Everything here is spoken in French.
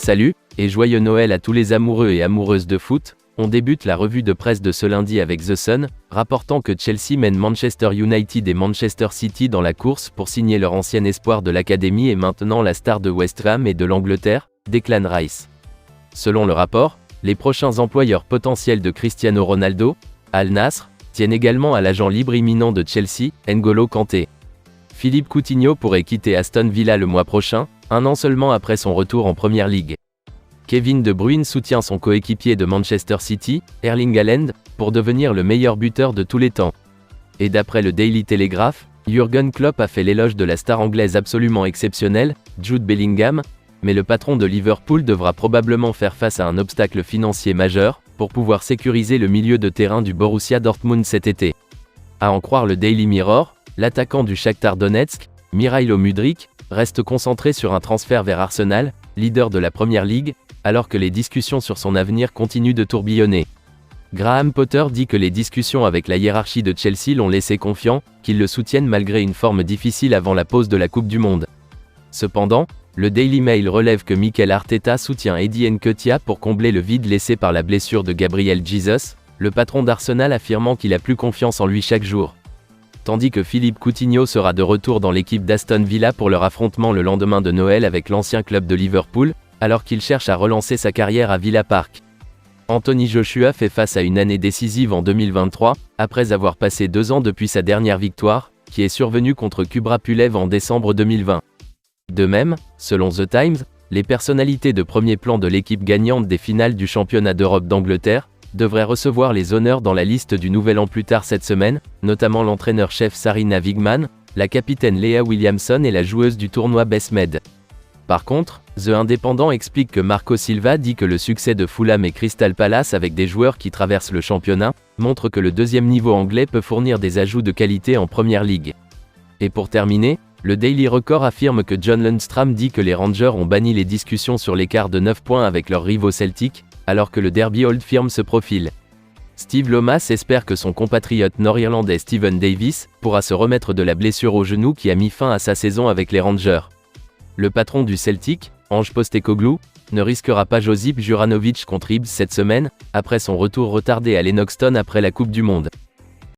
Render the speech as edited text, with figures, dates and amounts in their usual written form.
Salut, et joyeux Noël à tous les amoureux et amoureuses de foot. On débute la revue de presse de ce lundi avec The Sun, rapportant que Chelsea mène Manchester United et Manchester City dans la course pour signer leur ancien espoir de l'académie et maintenant la star de West Ham et de l'Angleterre, Declan Rice. Selon le rapport, les prochains employeurs potentiels de Cristiano Ronaldo, Al Nassr, tiennent également à l'agent libre imminent de Chelsea, N'Golo Kanté. Philippe Coutinho pourrait quitter Aston Villa le mois prochain, un an seulement après son retour en Première Ligue. Kevin De Bruyne soutient son coéquipier de Manchester City, Erling Haaland, pour devenir le meilleur buteur de tous les temps. Et d'après le Daily Telegraph, Jürgen Klopp a fait l'éloge de la star anglaise absolument exceptionnelle, Jude Bellingham, mais le patron de Liverpool devra probablement faire face à un obstacle financier majeur, pour pouvoir sécuriser le milieu de terrain du Borussia Dortmund cet été. À en croire le Daily Mirror, l'attaquant du Shakhtar Donetsk, Mykhailo Mudryk, reste concentré sur un transfert vers Arsenal, leader de la Première Ligue, alors que les discussions sur son avenir continuent de tourbillonner. Graham Potter dit que les discussions avec la hiérarchie de Chelsea l'ont laissé confiant, qu'ils le soutiennent malgré une forme difficile avant la pause de la Coupe du Monde. Cependant, le Daily Mail relève que Mikel Arteta soutient Eddie Nketiah pour combler le vide laissé par la blessure de Gabriel Jesus, le patron d'Arsenal affirmant qu'il a plus confiance en lui chaque jour. Tandis que Philippe Coutinho sera de retour dans l'équipe d'Aston Villa pour leur affrontement le lendemain de Noël avec l'ancien club de Liverpool, alors qu'il cherche à relancer sa carrière à Villa Park. Anthony Joshua fait face à une année décisive en 2023, après avoir passé 2 ans depuis sa dernière victoire, qui est survenue contre Kubra Pulev en décembre 2020. De même, selon The Times, les personnalités de premier plan de l'équipe gagnante des finales du championnat d'Europe d'Angleterre devraient recevoir les honneurs dans la liste du Nouvel An plus tard cette semaine, notamment l'entraîneur-chef Sarina Wiegman, la capitaine Leah Williamson et la joueuse du tournoi Beth Mead. Par contre, The Independent explique que Marco Silva dit que le succès de Fulham et Crystal Palace avec des joueurs qui traversent le championnat, montre que le deuxième niveau anglais peut fournir des ajouts de qualité en Première Ligue. Et pour terminer, le Daily Record affirme que John Lundstram dit que les Rangers ont banni les discussions sur l'écart de 9 points avec leurs rivaux Celtic, alors que le derby Old Firm se profile. Steve Lomas espère que son compatriote nord-irlandais Steven Davis pourra se remettre de la blessure au genou qui a mis fin à sa saison avec les Rangers. Le patron du Celtic, Ange Postecoglou, ne risquera pas Josip Juranovic contre Hibs cette semaine, après son retour retardé à Lennoxton après la Coupe du Monde.